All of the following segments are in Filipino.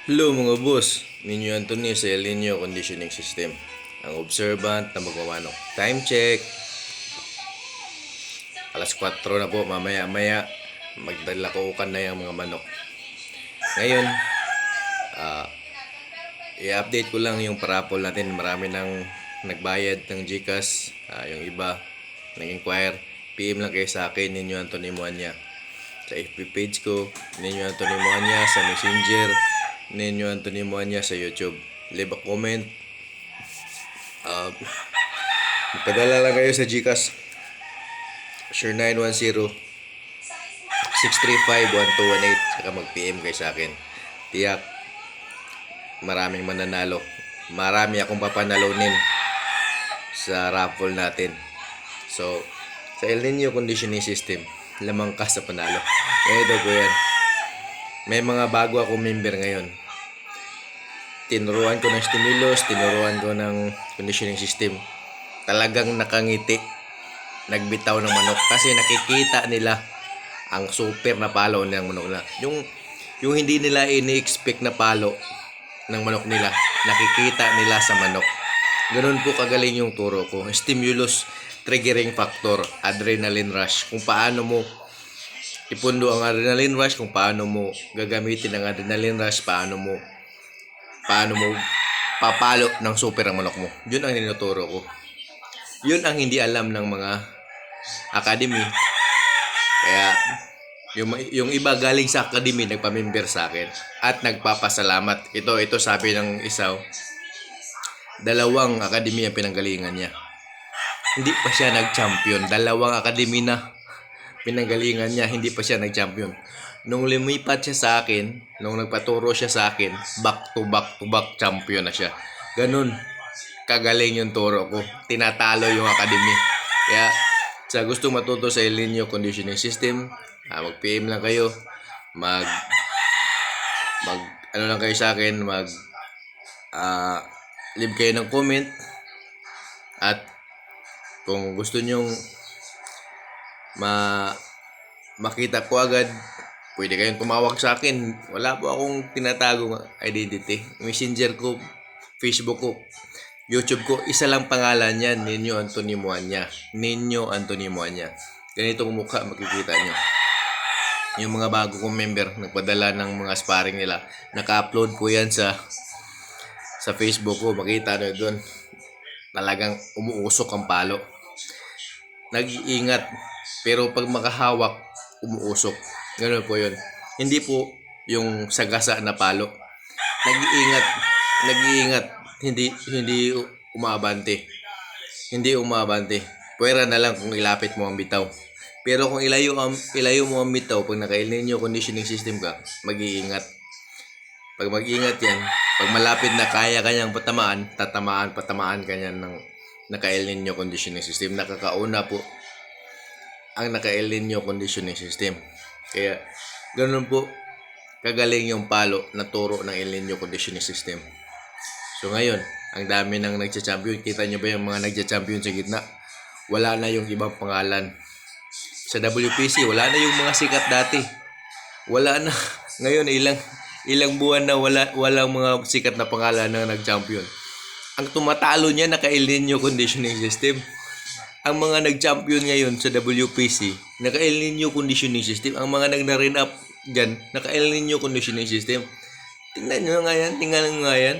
Hello mga boss, Ninyo Anthony sa El Nino Conditioning System. Ang observant na magmamanok. Time check. Alas 4 na po, mamaya-maya magdalakaukan na yung mga manok. Ngayon, i-update ko lang yung parapol natin. Marami nang nagbayad ng GCash. Yung iba nag-inquire. PM lang kayo sa akin, Ninyo Anthony Muanya. Sa FB page ko, Ninyo Anthony Muanya. Sa Messenger, Ninyo Anthony Muanya. Sa YouTube. Leave a comment. Magpadala lang kayo sa GCash. Sure 910-635-1218. Saka mag-PM kayo sa akin. Tiyak, maraming mananalo. Marami akong papanalunin sa raffle natin. So, sa El Nino Conditioning System, lamang ka sa panalo. Ito ko yan. May mga bago akong member ngayon. Tinuruan ko ng stimulus, tinuruan ko ng conditioning system. Talagang nakangiti. Nagbitaw ng manok kasi nakikita nila ang super na palo ng manok na. Yung hindi nila ini-expect na palo ng manok nila, nakikita nila sa manok. Ganun po kagaling yung turo ko. Stimulus, triggering factor, adrenaline rush. Kung paano mo ipundo ang adrenaline rush, kung paano mo gagamitin ang adrenaline rush, paano mo papalo ng super ang manok mo. Yun ang tinuturo ko. Yun ang hindi alam ng mga academy. Kaya yung iba galing sa academy nagpamember sa akin at nagpapasalamat. Ito sabi ng isa, 2 academy ang pinanggalingan niya. Hindi pa siya nag-champion. 2 academy na pinanggalingan niya, hindi pa siya nag-champion. Nung lumipat siya sa akin, nung nagpaturo siya sa akin, back to back champion na siya. Ganun kagaling yung turo ko. Tinatalo yung academy. Kaya sa gusto matuto sa El Nino Conditioning System, mag-PM lang kayo. Ano lang kayo sa akin, leave kayo ng comment. At kung gusto nyong makita ko agad, pwede kayong tumawag sa akin. Wala po akong tinatagong identity. Messenger ko, Facebook ko, YouTube ko, isa lang pangalan yan, Ninyo Anthony Muanya. Ninyo Anthony Muanya. Ganitong mukha makikita nyo. Yung mga bago kong member, nagpadala ng mga sparring nila. Naka-upload po yan sa Facebook ko. Makita nyo doon. Talagang umuusok ang palo. Nag-iingat. Pero pag makahawak, umuusok. Ganun po yun. Hindi po yung sagasa na palo. Nag-iingat. Hindi umabante. Hindi umabante. Pwera na lang kung ilapit mo ang bitaw. Pero kung ilayo mo ang bitaw, pag naka-El Nino Conditioning System ka, mag-iingat. Pag mag-iingat yan, pag malapit na kaya kanyang patamaan kanya ng naka-El Nino Conditioning System. Nakakauna po ang naka-El Nino Conditioning System. Kaya, ganun po kagaling yung palo na turo ng El Nino Conditioning System. So ngayon, ang dami nang nagcha-champion. Kita nyo ba yung mga nagcha-champion sa gitna? Wala na yung ibang pangalan. Sa WPC, wala na yung mga sikat dati. Wala na. Ngayon, ilang buwan na walang mga sikat na pangalan na nag-champion. Ang tumatalo niya, naka-El Nino Conditioning System. Ang mga nag-champion ngayon sa WPC, naka-El Nino Conditioning System. Ang mga nag-rin up dyan, naka-El Nino Conditioning System. Tingnan nyo nga yan.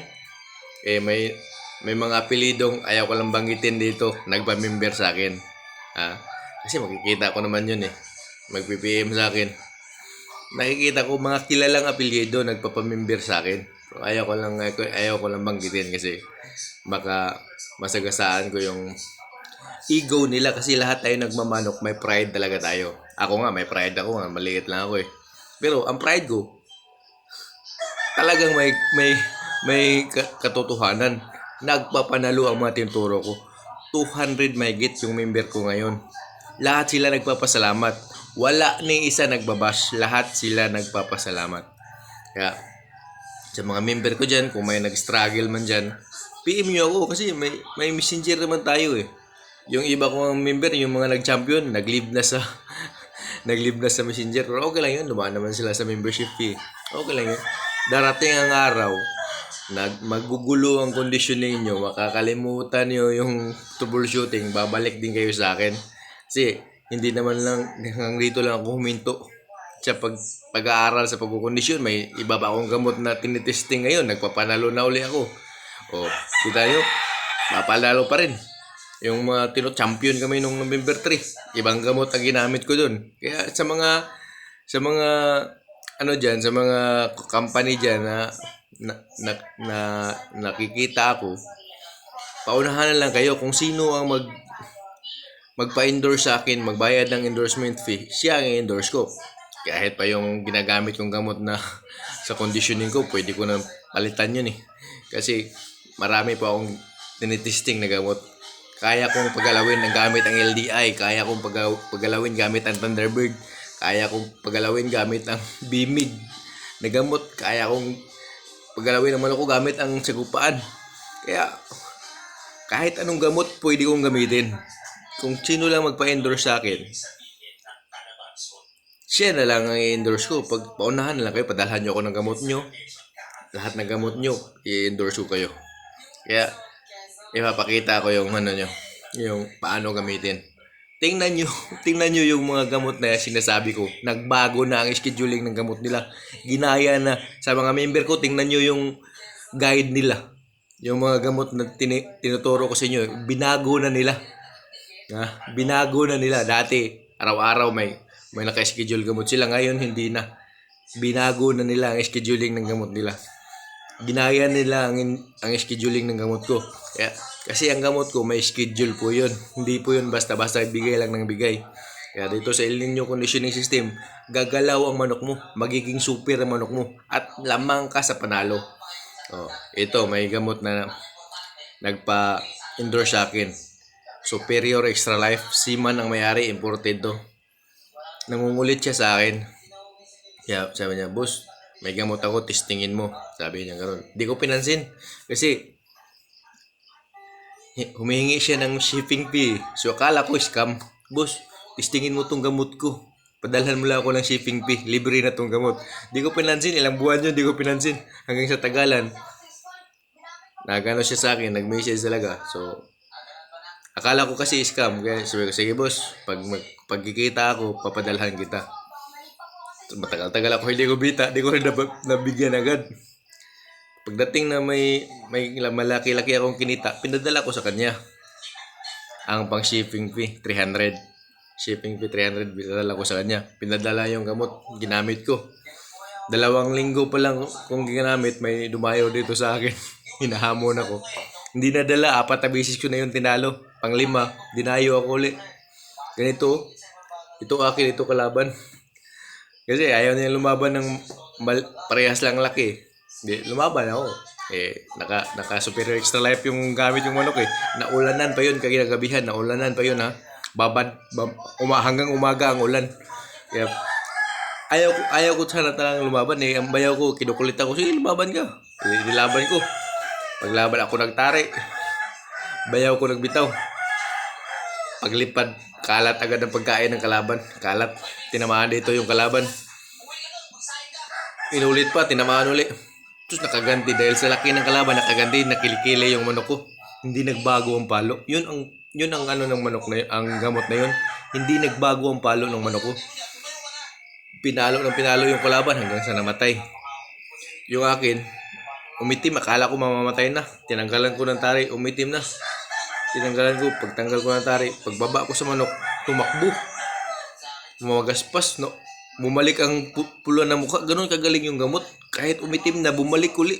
May mga apelidong ayaw ko lang banggitin dito, nagpa-member sa akin. Kasi makikita ko naman yun eh. Mag-PPM sa akin. Nakikita ko mga kilalang apelyido nagpapa-member sa akin. So, ayaw ko lang banggitin kasi baka masagasaan ko yung ego nila kasi lahat tayo nagmamanok, may pride talaga tayo. Ako nga, may pride ako nga, maliit lang ako eh. Pero ang pride ko, talagang may katotohanan. Nagpapanalo ang mga tinuturo ko. 200 may git yung member ko ngayon. Lahat sila nagpapasalamat. Wala ni isa nagbabash. Lahat sila nagpapasalamat. Kaya sa mga member ko dyan, kung may nag-struggle man dyan, PM nyo ako kasi may messenger naman tayo eh. Yung iba kong member, yung mga nag-champion, nag-leave na sa messenger. Pero okay lang yun, dumaan naman sila sa membership fee. Okay lang yun. Darating ang araw, magugulo ang kondisyon ninyo, makakalimutan nyo yung troubleshooting, babalik din kayo sa akin. Kasi hindi naman lang hanggang dito lang ako huminto sa pag-aaral sa pagkukondisyon. May iba pa akong gamot na tinitesting ngayon, nagpapanalo na uli ako. O, kita nyo, mapanalo pa rin. Yung mga champion kami nung November 3. Ibang gamot ang ginamit ko dun. Kaya sa mga ano diyan, sa mga company diyan na nakikita ako, paunahan na lang kayo kung sino ang magpa-endorse sa akin, magbayad ng endorsement fee, siya ang i-endorse ko. Kahit pa yung ginagamit kong gamot na sa conditioning ko, pwede ko na palitan yun eh. Kasi marami pa akong tinitesting na gamot. Kaya kong pagalawin ng gamit ang LDI, kaya kong pagalawin gamit ang Thunderbird, kaya kong pagalawin gamit ang Bimig na gamot, kaya kong pagalawin naman ako gamit ang sagupaan. Kaya kahit anong gamot pwede kong gamitin. Kung sino lang magpa-endorse sa akin, siya na lang ang i-endorse ko. Pag paunahan na lang kayo, padalhan nyo ako ng gamot nyo. Lahat ng gamot nyo, i-endorse ko kayo. Kaya ipapakita ko yung ano nyo, yung paano gamitin. Tingnan nyo yung mga gamot na sinasabi ko. Nagbago na ang scheduling ng gamot nila. Ginaya na sa mga member ko, tingnan nyo yung guide nila. Yung mga gamot na tinuturo ko sa inyo, binago na nila. Binago na nila. Dati, araw-araw may naka-schedule gamot sila. Ngayon, hindi na. Binago na nila ang scheduling ng gamot nila. Ginaya nila ang scheduling ng gamot ko. Kasi ang gamot ko, may schedule po yun. Hindi po yun basta-basta bigay lang ng bigay. Kaya dito sa El Nino Conditioning System, gagalaw ang manok mo. Magiging super ang manok mo. At lamang ka sa panalo. Ito, may gamot na nagpa-endorse sa akin. Superior Extra Life. Seaman ang may-ari, imported to. Nangungulit siya sa akin. Kaya sabi niya, boss, may gamot ako, testingin mo. Sabi niya gano'n. Di ko pinansin. Kasi humihingi siya ng shipping fee. So akala ko scam. Boss, testingin mo tong gamot ko. Padalhan mo lang ako ng shipping fee. Libre na tong gamot. Di ko pinansin. Ilang buwan yun, di ko pinansin. Hanggang sa tagalan. Nagano siya sa akin. Nag-message talaga. So, akala ko kasi scam. Kaya sabi ko, sige boss, pagkikita ako, papadalhan kita. Matagal-tagal ako hindi ko bita. Di ko rin nabigyan agad. Pagdating na may malaki-laki akong kinita, pinadala ko sa kanya. Ang pang shipping fee, 300. Shipping fee, 300. Pinadala ko sa kanya. Pinadala yung gamot, ginamit ko. 2 linggo pa lang kung ginamit, may dumayo dito sa akin. Hinahamon ako. Hindi nadala, 4 na beses ko na yung tinalo. Pang 5, dinayo ako ulit. Ganito, ito akin, ito kalaban. Kasi ayaw niya lumaban ng parehas lang laki. Di, lumaban ako. Naka Superior Extra Life yung gamit yung manok eh. Naulanan pa yun, kagagabihan, naulanan pa yun ha. Hanggang umaga ang ulan. Kaya, ayaw ko sana talagang lumaban eh. Ang bayaw ko, kinukulit ako, sige lumaban ka. Nilaban ko. Paglaban ako nagtari. Bayaw ko nagbitaw. Paglipad, kalat agad ang pagkain ng kalaban. Kalat. Tinamaan dito yung kalaban. Inulit pa, tinamaan ulit. Tapos nakaganti dahil sa laki ng kalaban, nakaganti, nakilikili yung manok ko. Hindi nagbago ang palo. Yun ang ano ng manok na yun, ang gamot na yun. Hindi nagbago ang palo ng manok ko. Pinalo yung kalaban hanggang sa namatay. Yung akin, umitim, akala ko mamamatay na. Tinanggalan ko ng tari, umitim na. Tinanggalan ko, pagtanggal ko ng tari, pagbaba ko sa manok, tumakbo. Magaspas, no? Bumalik ang pula ng mukha. Ganun kagaling yung gamot. Kahit umitim na, bumalik uli.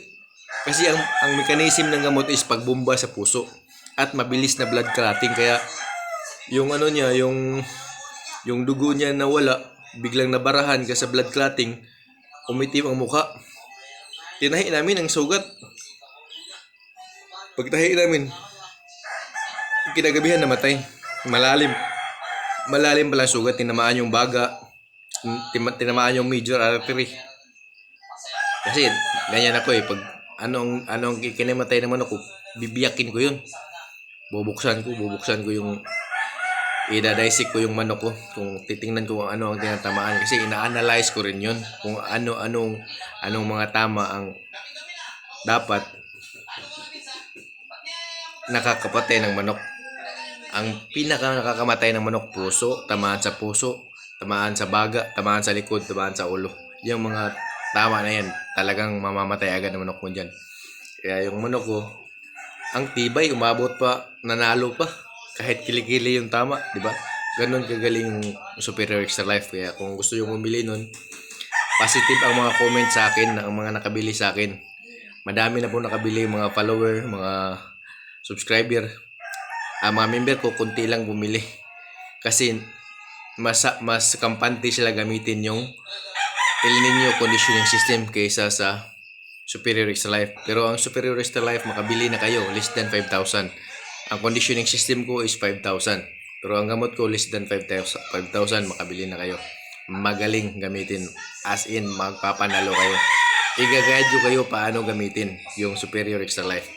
Kasi ang mechanism ng gamot is pagbomba sa puso. At mabilis na blood clotting. Kaya yung ano niya, yung dugo niya nawala, biglang nabarahan ka sa blood clotting, umitim ang mukha. Tinahi namin ang sugat. Pagtahi namin, kinagabihan namatay. Malalim pala sugat, tinamaan yung baga, tinamaan yung major artery. Kasi ganyan ako eh, pag anong kinamatay naman ako, bibiyakin ko yun. Bubuksan ko yung Ida-dissect ko yung manok ko. Kung titingnan ko kung ano ang tinatamaan. Kasi ina-analyze ko rin yun. Kung anong mga tama ang dapat nakakapatay ng manok. Ang pinaka nakakamatay ng manok, puso, tamaan sa puso, tamaan sa baga, tamaan sa likod, tamaan sa ulo. Yung mga tama na yan, talagang mamamatay agad ng manok mo dyan. Kaya yung manok ko, ang tibay, umabot pa, nanalo pa. Kahit kilikili yung tama, di ba? Ganon kagaling yung Superior Extra Life. Kaya kung gusto yung bumili nun, positive ang mga comment sa akin, ang mga nakabili sa akin. Madami na po nakabili, mga follower, mga subscriber. Mga member ko, kunti lang bumili. Kasi mas kampante sila gamitin yung El Nino conditioning system kaysa sa Superior Extra Life. Pero ang Superior Extra Life, makabili na kayo, less than 5,000. Ang conditioning system ko is 5,000. Pero ang gamot ko, less than 5,000, makabili na kayo. Magaling gamitin. As in, magpapanalo kayo. I-guide ko kayo paano gamitin yung Superior Extra Life.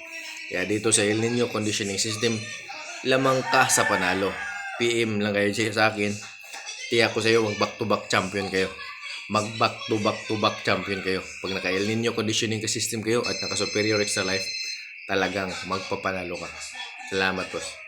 Kaya dito sa El Nino conditioning system, lamang ka sa panalo. PM lang kayo sa akin. Tiyak ko sa iyo, mag back to back champion kayo. Mag back to back champion kayo. Pag naka El Nino conditioning ka system kayo at naka Superior Extra Life, talagang magpapanalo ka. Salamat po.